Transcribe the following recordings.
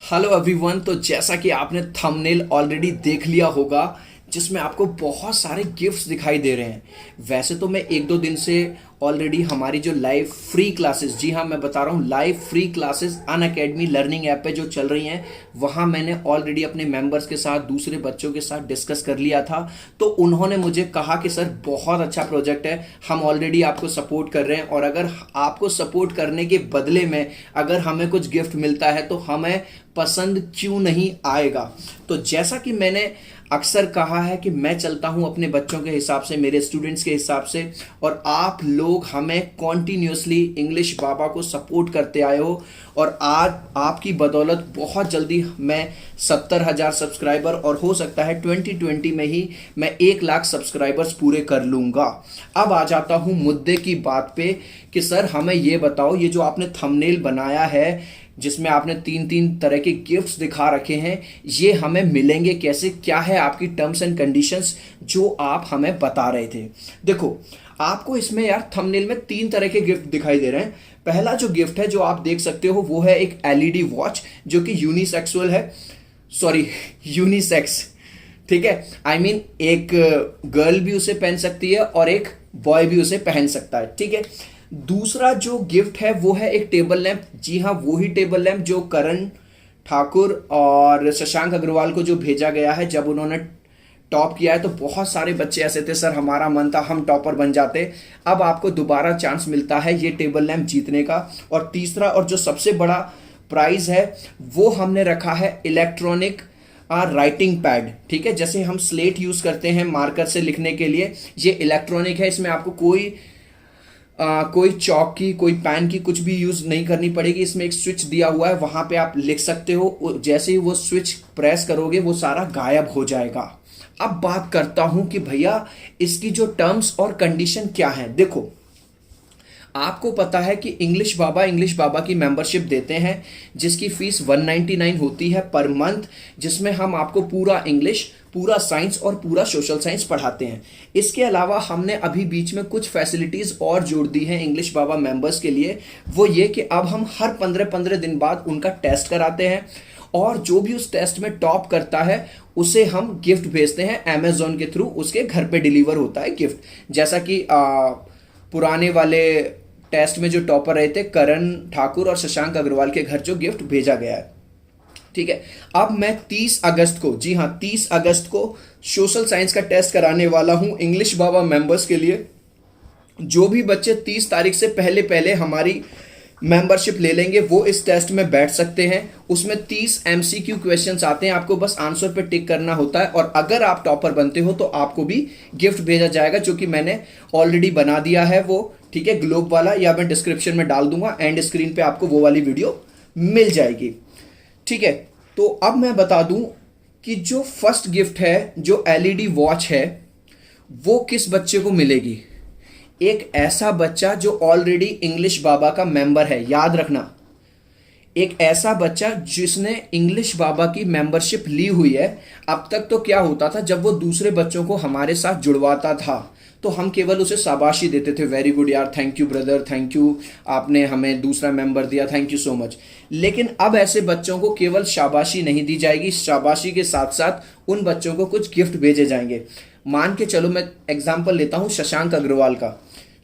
Hello everyone. तो जैसा कि आपने थंबनेल ऑलरेडी देख लिया होगा जिसमें आपको बहुत सारे गिफ्ट्स दिखाई दे रहे हैं। वैसे तो मैं एक दो दिन से ऑलरेडी हमारी जो लाइव फ्री क्लासेस, जी हाँ मैं बता रहा हूँ, live free classes Unacademy learning app पे जो चल रही हैं वहाँ मैंने ऑलरेडी अपने मेंबर्स के साथ, दूसरे बच्चों के साथ डिस्कस कर लिया था। तो उन्होंने मुझे कहा कि सर बहुत अच्छा प्रोजेक्ट है, हम ऑलरेडी आपको सपोर्ट कर रहे हैं और अगर आपको सपोर्ट करने के बदले में अगर हमें कुछ गिफ्ट मिलता है तो हमें पसंद क्यों नहीं आएगा। तो जैसा कि मैंने अक्सर कहा है कि मैं चलता हूं अपने बच्चों के हिसाब से, मेरे स्टूडेंट्स के हिसाब से, और आप लोग हमें कॉन्टिन्यूसली इंग्लिश बाबा को सपोर्ट करते आए हो और आज आपकी बदौलत बहुत जल्दी मैं 70,000 सब्सक्राइबर और हो सकता है 2020 में ही मैं 1 लाख सब्सक्राइबर्स पूरे कर लूँगा। अब आ जाता हूँ मुद्दे की बात पे कि सर हमें ये बताओ, ये जो आपने थंबनेल बनाया है जिसमें आपने तीन तीन तरह के गिफ्ट्स दिखा रखे हैं, ये हमें मिलेंगे कैसे, क्या है आपकी टर्म्स एंड कंडीशंस जो आप हमें बता रहे थे। देखो आपको इसमें यार थंबनेल में 3 तरह के गिफ्ट दिखाई दे रहे हैं। पहला जो गिफ्ट है जो आप देख सकते हो वो है एक एलईडी वॉच जो कि यूनिसेक्सुअल है, सॉरी यूनिसेक्स, ठीक है। आई मीन एक गर्ल भी उसे पहन सकती है और एक बॉय भी उसे पहन सकता है, ठीक है। दूसरा जो गिफ्ट है वो है एक टेबल लैंप, जी हाँ वो ही टेबल लैंप जो करण ठाकुर और शशांक अग्रवाल को जो भेजा गया है। जब उन्होंने टॉप किया है तो बहुत सारे बच्चे ऐसे थे, सर हमारा मन था हम टॉपर बन जाते। अब आपको दोबारा चांस मिलता है ये टेबल लैंप जीतने का। और तीसरा और जो सबसे बड़ा प्राइज है वो हमने रखा है इलेक्ट्रॉनिक राइटिंग पैड, ठीक है। जैसे हम स्लेट यूज करते हैं मार्कर से लिखने के लिए, ये इलेक्ट्रॉनिक है, इसमें आपको कोई चौक की, कोई पेन की कुछ भी यूज नहीं करनी पड़ेगी। इसमें एक स्विच दिया हुआ है, वहां पे आप लिख सकते हो, जैसे ही वो स्विच प्रेस करोगे वो सारा गायब हो जाएगा। अब बात करता हूं कि भैया इसकी जो टर्म्स और कंडीशन क्या है। देखो आपको पता है कि इंग्लिश बाबा की मेंबरशिप देते हैं जिसकी फीस 199 होती है पर मंथ, जिसमें हम आपको पूरा इंग्लिश, पूरा साइंस और पूरा सोशल साइंस पढ़ाते हैं। इसके अलावा हमने अभी बीच में कुछ फैसिलिटीज और जोड़ दी हैं इंग्लिश बाबा मेंबर्स के लिए। वो ये कि अब हम हर 15-15 दिन बाद उनका टेस्ट कराते हैं और जो भी उस टेस्ट में टॉप करता है उसे हम गिफ्ट भेजते हैं अमेजोन के थ्रू, उसके घर पे डिलीवर होता है गिफ्ट। जैसा कि पुराने वाले टेस्ट में जो टॉपर रहे थे करण ठाकुर और शशांक अग्रवाल के घर जो गिफ्ट भेजा गया है, ठीक है। अब मैं 30 अगस्त को, जी हाँ 30 अगस्त को सोशल साइंस का टेस्ट कराने वाला हूं इंग्लिश बाबा मेंबर्स के लिए। जो भी बच्चे 30 तारीख से पहले पहले हमारी मेंबरशिप ले लेंगे वो इस टेस्ट में बैठ सकते हैं। उसमें 30 एमसीक्यू क्वेश्चंस आते हैं, आपको बस आंसर पे टिक करना होता है और अगर आप टॉपर बनते हो तो आपको भी गिफ्ट भेजा जाएगा जो कि मैंने ऑलरेडी बना दिया है वो, ठीक है, ग्लोब वाला, या मैं डिस्क्रिप्शन में डाल दूंगा, एंड स्क्रीन पे आपको वो वाली वीडियो मिल जाएगी, ठीक है। तो अब मैं बता दूं कि जो फर्स्ट गिफ्ट है, जो एलईडी वॉच है, वो किस बच्चे को मिलेगी। एक ऐसा बच्चा जो ऑलरेडी इंग्लिश बाबा का मेंबर है, याद रखना, एक ऐसा बच्चा जिसने इंग्लिश बाबा की मेंबरशिप ली हुई है। अब तक तो क्या होता था, जब वो दूसरे बच्चों को हमारे साथ जुड़वाता था तो हम केवल उसे शाबाशी देते थे, वेरी गुड यार, thank you brother, thank you, आपने हमें दूसरा मेंबर दिया, थैंक यू सो मच। लेकिन अब ऐसे बच्चों को केवल शाबाशी नहीं दी जाएगी, शाबाशी के साथ साथ उन बच्चों को कुछ गिफ्ट भेजे जाएंगे। मान के चलो मैं एग्जाम्पल लेता हूँ शशांक अग्रवाल का,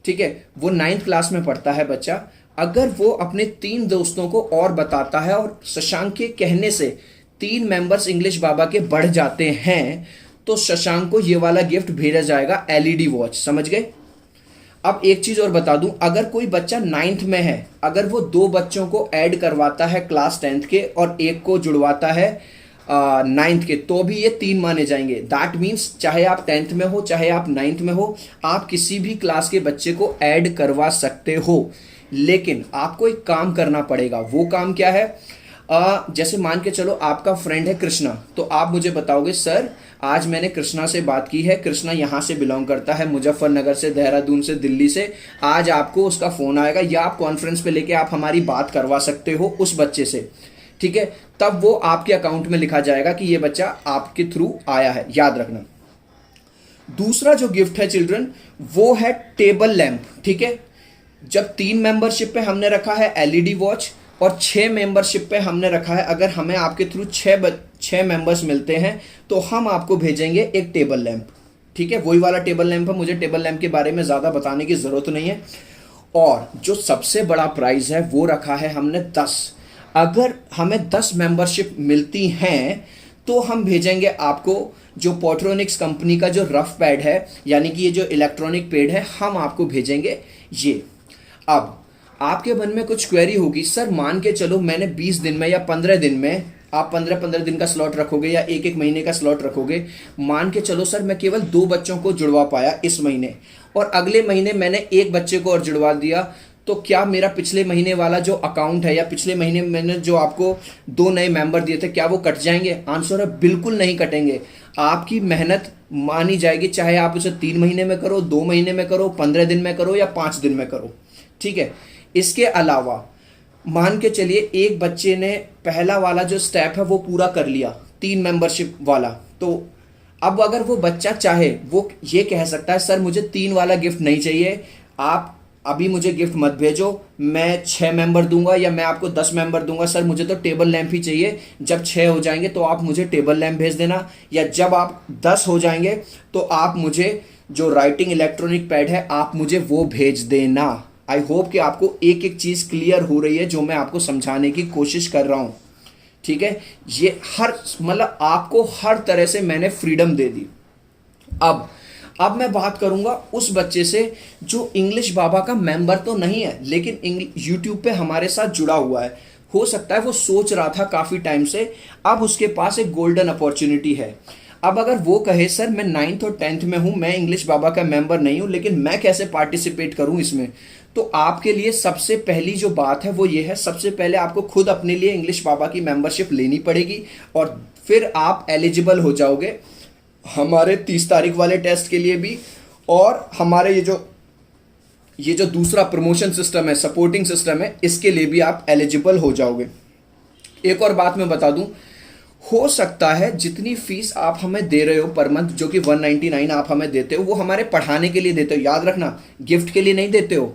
ठीक है। वो 9th क्लास में पढ़ता है बच्चा। अगर वो अपने 3 दोस्तों को और बताता है और शशांक के कहने से 3 मेंबर्स इंग्लिश बाबा के बढ़ जाते हैं तो शशांक को ये वाला गिफ्ट भेजा जाएगा, एलईडी वॉच, समझ गए। अब एक चीज और बता दूं, अगर कोई बच्चा 9th में है, अगर वो 2 बच्चों को ऐड करवाता है क्लास 10th के और एक को जुड़वाता है 9th के, तो भी ये 3 माने जाएंगे। दैट मीन्स चाहे आप 10th में हो चाहे आप 9th में हो, आप किसी भी क्लास के बच्चे को ऐड करवा सकते हो। लेकिन आपको एक काम करना पड़ेगा। वो काम क्या है, जैसे मान के चलो आपका फ्रेंड है कृष्णा, तो आप मुझे बताओगे सर आज मैंने कृष्णा से बात की है, कृष्णा यहाँ से बिलोंग करता है, मुजफ्फरनगर से, देहरादून से, दिल्ली से, आज आपको उसका फोन आएगा या आप कॉन्फ्रेंस पे लेके आप हमारी बात करवा सकते हो उस बच्चे से, ठीक है। तब वो आपके अकाउंट में लिखा जाएगा कि ये बच्चा आपके थ्रू आया है, याद रखना। दूसरा जो गिफ्ट है चिल्ड्रन वो है टेबल लैंप, ठीक है। जब 3 मेंबरशिप पे हमने रखा है एलईडी वॉच, और 6 मेंबरशिप पे हमने रखा है, अगर हमें आपके थ्रू 6 मेंबर्स मिलते हैं तो हम आपको भेजेंगे एक टेबल लैंप। ठीक है, वही वाला टेबल लैंप है, मुझे टेबल लैंप के बारे में ज़्यादा बताने की ज़रूरत नहीं है। और जो सबसे बड़ा प्राइस है वो रखा है हमने 10। अगर हमें 10 मेंबरशिप मिलती हैं तो हम भेजेंगे आपको जो पोर्ट्रोनिक्स कंपनी का जो रफ पैड है, यानी कि ये जो इलेक्ट्रॉनिक पैड है, हम आपको भेजेंगे ये। अब आपके मन में कुछ क्वेरी होगी, सर मान के चलो मैंने 20 दिन में या 15 दिन में, आप 15-15 दिन का स्लॉट रखोगे या एक महीने का स्लॉट रखोगे, मान के चलो सर मैं केवल 2 बच्चों को जुड़वा पाया इस महीने और अगले महीने मैंने एक बच्चे को और जुड़वा दिया, तो क्या मेरा पिछले महीने वाला जो अकाउंट है या पिछले महीने मैंने जो आपको 2 नए मेंबर दिए थे, क्या वो कट जाएंगे? आंसर है बिल्कुल नहीं कटेंगे। आपकी मेहनत मानी जाएगी, चाहे आप उसे 3 महीने में करो, 2 महीने में करो, 15 दिन में करो या 5 दिन में करो। ठीक है, इसके अलावा मान के चलिए एक बच्चे ने पहला वाला जो स्टेप है वो पूरा कर लिया, 3 मेंबरशिप वाला, तो अब अगर वो बच्चा चाहे वो ये कह सकता है सर मुझे 3 वाला गिफ्ट नहीं चाहिए, आप अभी मुझे गिफ्ट मत भेजो, मैं 6 मेंबर दूंगा या मैं आपको 10 मेंबर दूंगा, सर मुझे तो टेबल लैंप ही चाहिए, जब 6 हो जाएंगे तो आप मुझे टेबल लैंप भेज देना, या जब आप 10 हो जाएंगे तो आप मुझे जो राइटिंग इलेक्ट्रॉनिक पैड है आप मुझे वो भेज देना। आई होप कि आपको एक एक चीज़ क्लियर हो रही है जो मैं आपको समझाने की कोशिश कर रहा हूँ। ठीक है, ये हर मतलब आपको हर तरह से मैंने फ्रीडम दे दी। अब मैं बात करूंगा उस बच्चे से जो इंग्लिश बाबा का मेंबर तो नहीं है लेकिन यूट्यूब पे हमारे साथ जुड़ा हुआ है। हो सकता है वो सोच रहा था काफ़ी टाइम से, अब उसके पास एक गोल्डन अपॉर्चुनिटी है। अब अगर वो कहे सर मैं 9th और 10th में हूँ, मैं इंग्लिश बाबा का मेंबर नहीं हूँ, लेकिन मैं कैसे पार्टिसिपेट करूँ इसमें, तो आपके लिए सबसे पहली जो बात है वो ये है, सबसे पहले आपको खुद अपने लिए इंग्लिश बाबा की मेंबरशिप लेनी पड़ेगी और फिर आप एलिजिबल हो जाओगे हमारे 30 तारीख वाले टेस्ट के लिए भी, और हमारे ये जो दूसरा प्रमोशन सिस्टम है, सपोर्टिंग सिस्टम है, इसके लिए भी आप एलिजिबल हो जाओगे। एक और बात मैं बता दूं, हो सकता है जितनी फीस आप हमें दे रहे हो पर मंथ, जो कि 199 आप हमें देते हो, वो हमारे पढ़ाने के लिए देते हो, याद रखना गिफ्ट के लिए नहीं देते हो,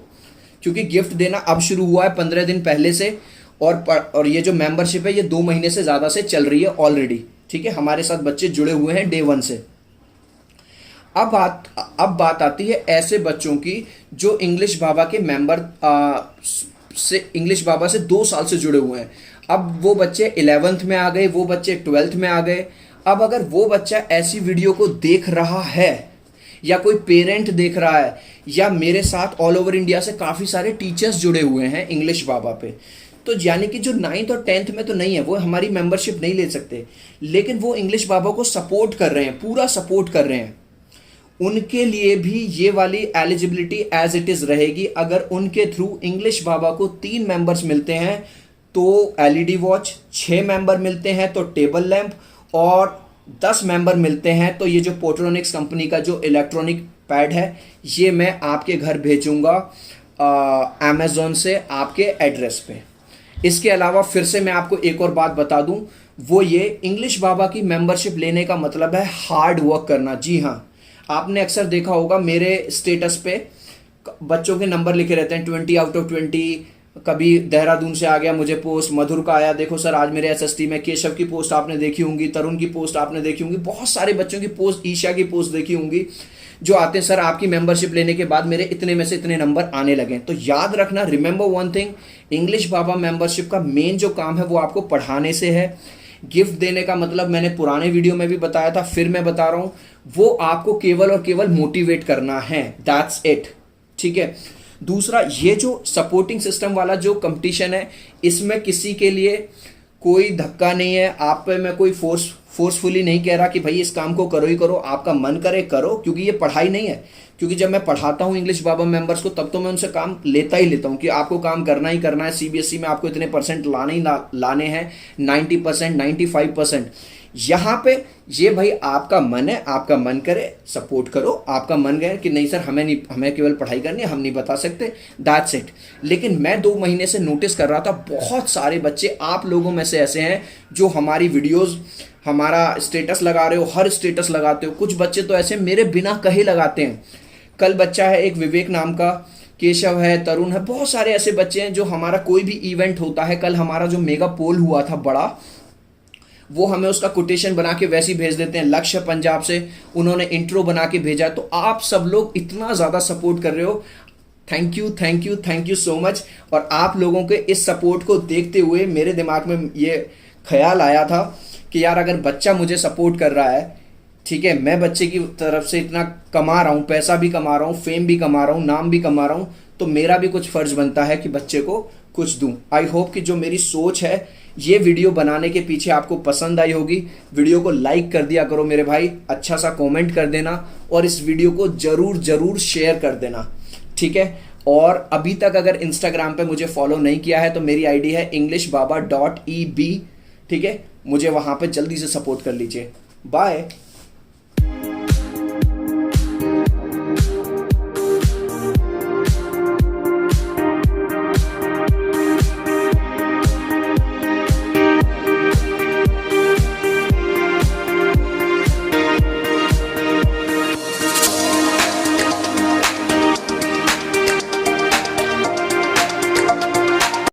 क्योंकि गिफ्ट देना अब शुरू हुआ है 15 दिन पहले से, और ये जो मेंबरशिप है ये 2 महीने से ज़्यादा से चल रही है ऑलरेडी। ठीक है, हमारे साथ बच्चे जुड़े हुए हैं डे 1 से। अब बात आती है ऐसे बच्चों की जो इंग्लिश बाबा के मेंबर इंग्लिश बाबा से 2 साल से जुड़े हुए हैं। अब वो बच्चे 11th में आ गए, वो बच्चे 12th में आ गए। अब अगर वो बच्चा ऐसी वीडियो को देख रहा है या कोई पेरेंट देख रहा है, या मेरे साथ ऑल ओवर इंडिया से काफ़ी सारे टीचर्स जुड़े हुए हैं इंग्लिश बाबा पे, तो यानी कि जो 9th और 10th में तो नहीं है, वो हमारी मेंबरशिप नहीं ले सकते, लेकिन वो इंग्लिश बाबा को सपोर्ट कर रहे हैं, पूरा सपोर्ट कर रहे हैं, उनके लिए भी ये वाली एलिजिबिलिटी एज इट इज़ रहेगी। अगर उनके थ्रू इंग्लिश बाबा को 3 मेंबर्स मिलते हैं तो एलईडी वॉच, 6 मेंबर मिलते हैं तो टेबल लैंप, और 10 मेंबर मिलते हैं तो ये जो पोर्ट्रोनिक्स कंपनी का जो इलेक्ट्रॉनिक पैड है ये मैं आपके घर भेजूंगा अमेज़ॉन से आपके एड्रेस पे। इसके अलावा फिर से मैं आपको एक और बात बता दूं, वो ये इंग्लिश बाबा की मेंबरशिप लेने का मतलब है हार्ड वर्क करना। जी हाँ, आपने अक्सर देखा होगा मेरे स्टेटस पे बच्चों के नंबर लिखे रहते हैं 20 आउट ऑफ 20, कभी देहरादून से आ गया मुझे पोस्ट, मधुर का आया, देखो सर आज मेरे एसएसटी में, केशव की पोस्ट आपने देखी होंगी, तरुण की पोस्ट आपने देखी होंगी, बहुत सारे बच्चों की पोस्ट, ईशा की पोस्ट देखी होंगी, जो आते हैं सर आपकी मेंबरशिप लेने के बाद मेरे इतने में से इतने नंबर आने लगे। तो याद रखना, रिमेंबर वन थिंग, इंग्लिश बाबा मेंबरशिप का मेन जो काम है वो आपको पढ़ाने से है। गिफ्ट देने का मतलब मैंने पुराने वीडियो में भी बताया था, फिर मैं बता रहा हूँ, वो आपको केवल और केवल मोटिवेट करना है, दैट्स इट। ठीक है, दूसरा ये जो सपोर्टिंग सिस्टम वाला जो कंपटीशन है, इसमें किसी के लिए कोई धक्का नहीं है, आप पे मैं कोई फोर्सफुली नहीं कह रहा कि भाई इस काम को करो ही करो, आपका मन करे करो, क्योंकि ये पढ़ाई नहीं है। क्योंकि जब मैं पढ़ाता हूँ इंग्लिश बाबा मेंबर्स को तब तो मैं उनसे काम लेता ही लेता हूँ कि आपको काम करना ही करना है, सीबीएसई में आपको इतने परसेंट लाने ही लाने हैं, 90%, 95%। यहाँ पे ये भाई आपका मन है, आपका मन करे सपोर्ट करो, आपका मन करे कि नहीं सर हमें नहीं, हमें केवल पढ़ाई करनी है, हम नहीं बता सकते, दैट्स इट। लेकिन मैं 2 महीने से नोटिस कर रहा था बहुत सारे बच्चे आप लोगों में से ऐसे हैं जो हमारी वीडियोस, हमारा स्टेटस लगा रहे हो, हर स्टेटस लगाते हो, कुछ बच्चे तो ऐसे मेरे बिना कहे लगाते हैं। कल बच्चा है एक विवेक नाम का, केशव है, तरुण है, बहुत सारे ऐसे बच्चे हैं जो हमारा कोई भी इवेंट होता है, कल हमारा जो मेगा पोल हुआ था बड़ा, वो हमें उसका कोटेशन बना के वैसे ही भेज देते हैं। लक्ष्य पंजाब से उन्होंने इंट्रो बना के भेजा। तो आप सब लोग इतना ज़्यादा सपोर्ट कर रहे हो, thank you thank you thank you so much. और आप लोगों के इस सपोर्ट को देखते हुए मेरे दिमाग में ये ख्याल आया था कि यार अगर बच्चा मुझे सपोर्ट कर रहा है, ठीक है, मैं बच्चे की तरफ से इतना कमा रहा हूँ, पैसा भी कमा रहा हूँ, फेम भी कमा रहा हूँ, नाम भी कमा रहा हूँ, तो मेरा भी कुछ फर्ज बनता है कि बच्चे को कुछ दूं। आई होप कि जो मेरी सोच है ये वीडियो बनाने के पीछे आपको पसंद आई होगी। वीडियो को लाइक कर दिया करो मेरे भाई, अच्छा सा कमेंट कर देना और इस वीडियो को जरूर जरूर शेयर कर देना, ठीक है। और अभी तक अगर इंस्टाग्राम पे मुझे फॉलो नहीं किया है तो मेरी आईडी है englishbaba.eb, ठीक है, मुझे वहां पे जल्दी से सपोर्ट कर लीजिए। बाय।